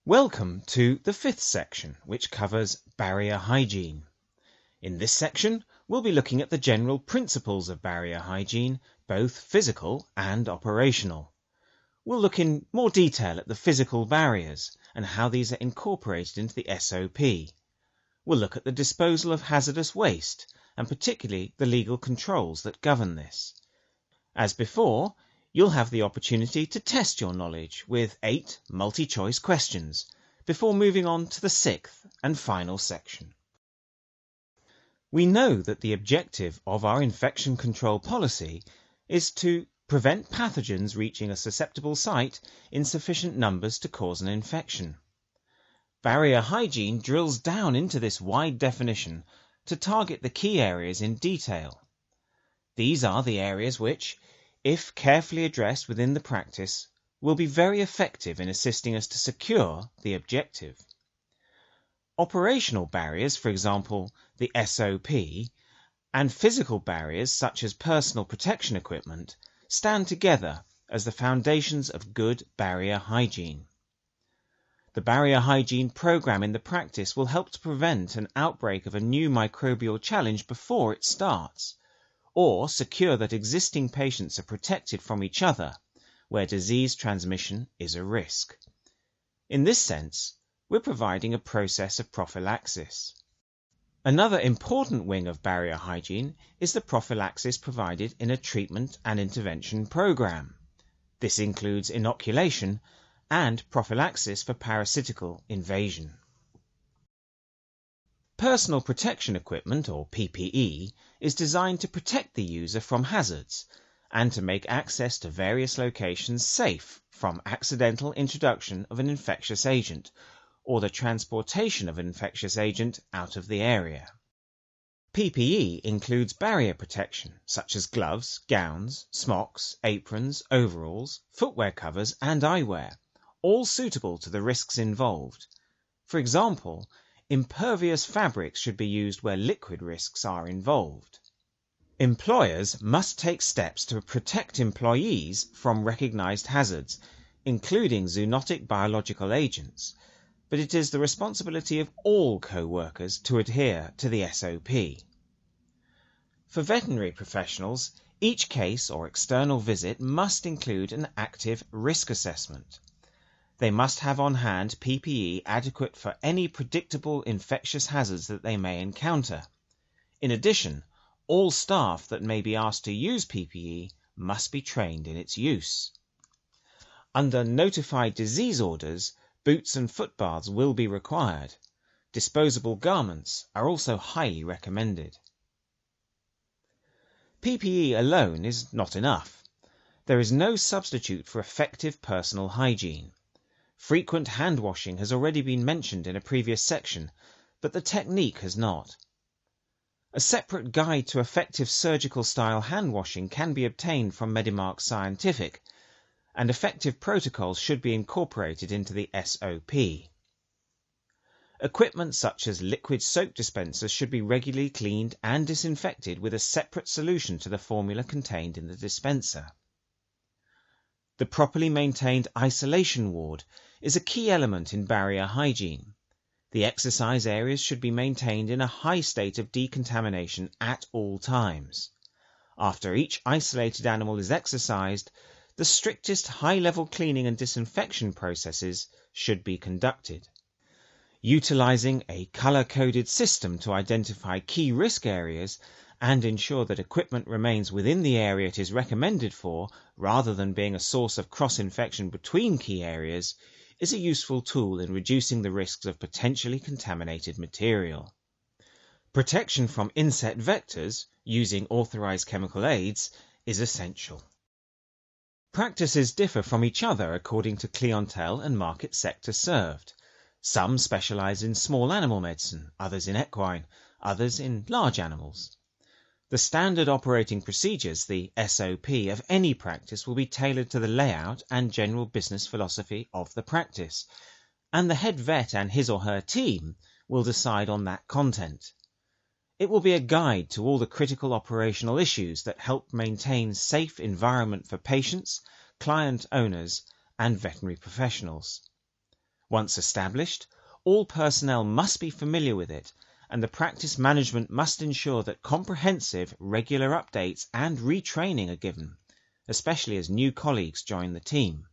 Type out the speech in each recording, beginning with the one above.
Welcome to the fifth section, which covers barrier hygiene. In this section, we'll be looking at the general principles of barrier hygiene, both physical and operational. We'll look in more detail at the physical barriers and how these are incorporated into the SOP. We'll look at the disposal of hazardous waste, and particularly the legal controls that govern this. As before, you'll have the opportunity to test your knowledge with 8 multi-choice questions before moving on to the 6th and final section. We know that the objective of our infection control policy is to prevent pathogens reaching a susceptible site in sufficient numbers to cause an infection. Barrier hygiene drills down into this wide definition to target the key areas in detail. These are the areas which, if carefully addressed within the practice, will be very effective in assisting us to secure the objective. Operational barriers, for example, the SOP, and physical barriers such as personal protection equipment, stand together as the foundations of good barrier hygiene. The barrier hygiene program in the practice will help to prevent an outbreak of a new microbial challenge before it starts, or secure that existing patients are protected from each other where disease transmission is a risk. In this sense, we're providing a process of prophylaxis. Another important wing of barrier hygiene is the prophylaxis provided in a treatment and intervention program. This includes inoculation and prophylaxis for parasitical invasion. Personal protection equipment, or PPE, is designed to protect the user from hazards and to make access to various locations safe from accidental introduction of an infectious agent or the transportation of an infectious agent out of the area. PPE includes barrier protection such as gloves, gowns, smocks, aprons, overalls, footwear covers and eyewear, all suitable to the risks involved. For example, impervious fabrics should be used where liquid risks are involved. Employers must take steps to protect employees from recognized hazards, including zoonotic biological agents, but it is the responsibility of all co-workers to adhere to the SOP. For veterinary professionals, each case or external visit must include an active risk assessment. They must have on hand PPE adequate for any predictable infectious hazards that they may encounter. In addition, all staff that may be asked to use PPE must be trained in its use. Under notified disease orders, boots and foot baths will be required. Disposable garments are also highly recommended. PPE alone is not enough. There is no substitute for effective personal hygiene. Frequent hand washing has already been mentioned in a previous section, but the technique has not. A separate guide to effective surgical-style hand washing can be obtained from Medimark Scientific, and effective protocols should be incorporated into the SOP. Equipment such as liquid soap dispensers should be regularly cleaned and disinfected with a separate solution to the formula contained in the dispenser. The properly maintained isolation ward is a key element in barrier hygiene. The exercise areas should be maintained in a high state of decontamination at all times. After each isolated animal is exercised, the strictest high-level cleaning and disinfection processes should be conducted. Utilizing a color-coded system to identify key risk areas and ensure that equipment remains within the area it is recommended for, rather than being a source of cross-infection between key areas, is a useful tool in reducing the risks of potentially contaminated material. Protection from insect vectors, using authorized chemical aids, is essential. Practices differ from each other according to clientele and market sector served. Some specialize in small animal medicine, others in equine, others in large animals. The standard operating procedures, the SOP, of any practice will be tailored to the layout and general business philosophy of the practice, and the head vet and his or her team will decide on that content. It will be a guide to all the critical operational issues that help maintain safe environment for patients, client owners, and veterinary professionals. Once established, all personnel must be familiar with it, and the practice management must ensure that comprehensive, regular updates and retraining are given, especially as new colleagues join the team.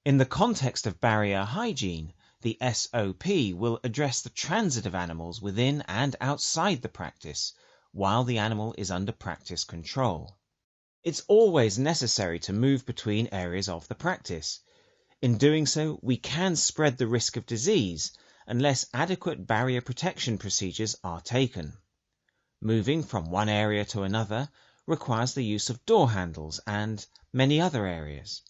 In the context of barrier hygiene, the SOP will address the transit of animals within and outside the practice, while the animal is under practice control. It's always necessary to move between areas of the practice. In doing so, we can spread the risk of disease unless adequate barrier protection procedures are taken. Moving from one area to another requires the use of door handles and many other areas.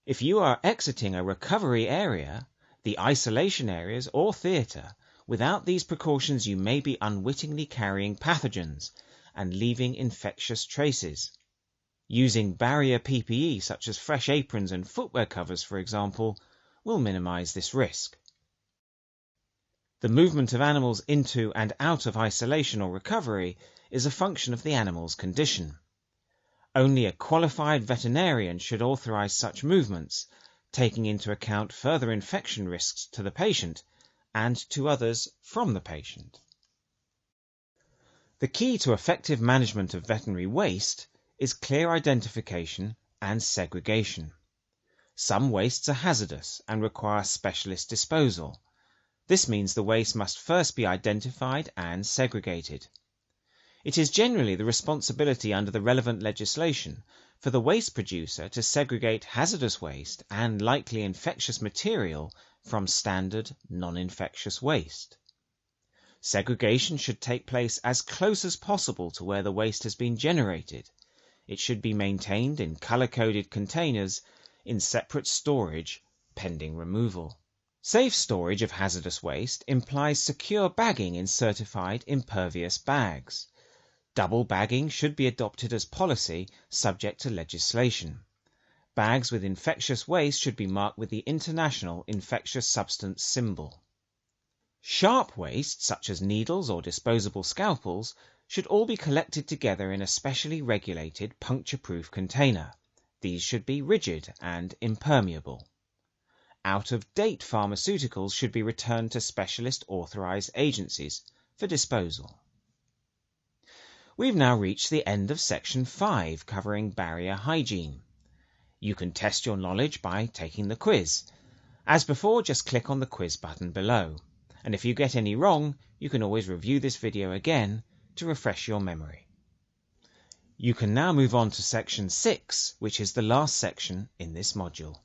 If you are exiting a recovery area, the isolation areas or theatre, without these precautions you may be unwittingly carrying pathogens and leaving infectious traces. Using barrier PPE such as fresh aprons and footwear covers, for example, will minimize this risk. The movement of animals into and out of isolation or recovery is a function of the animal's condition. Only a qualified veterinarian should authorize such movements, taking into account further infection risks to the patient and to others from the patient. The key to effective management of veterinary waste is clear identification and segregation. Some wastes are hazardous and require specialist disposal. This means the waste must first be identified and segregated. It is generally the responsibility under the relevant legislation for the waste producer to segregate hazardous waste and likely infectious material from standard non-infectious waste. Segregation should take place as close as possible to where the waste has been generated. It should be maintained in color-coded containers in separate storage pending removal. Safe storage of hazardous waste implies secure bagging in certified impervious bags. Double bagging should be adopted as policy subject to legislation. Bags with infectious waste should be marked with the International Infectious Substance symbol. Sharp waste, such as needles or disposable scalpels, should all be collected together in a specially regulated puncture-proof container. These should be rigid and impermeable. Out-of-date pharmaceuticals should be returned to specialist authorized agencies for disposal. We've now reached the end of Section 5, covering barrier hygiene. You can test your knowledge by taking the quiz. As before, just click on the quiz button below. And if you get any wrong, you can always review this video again to refresh your memory. You can now move on to Section 6, which is the last section in this module.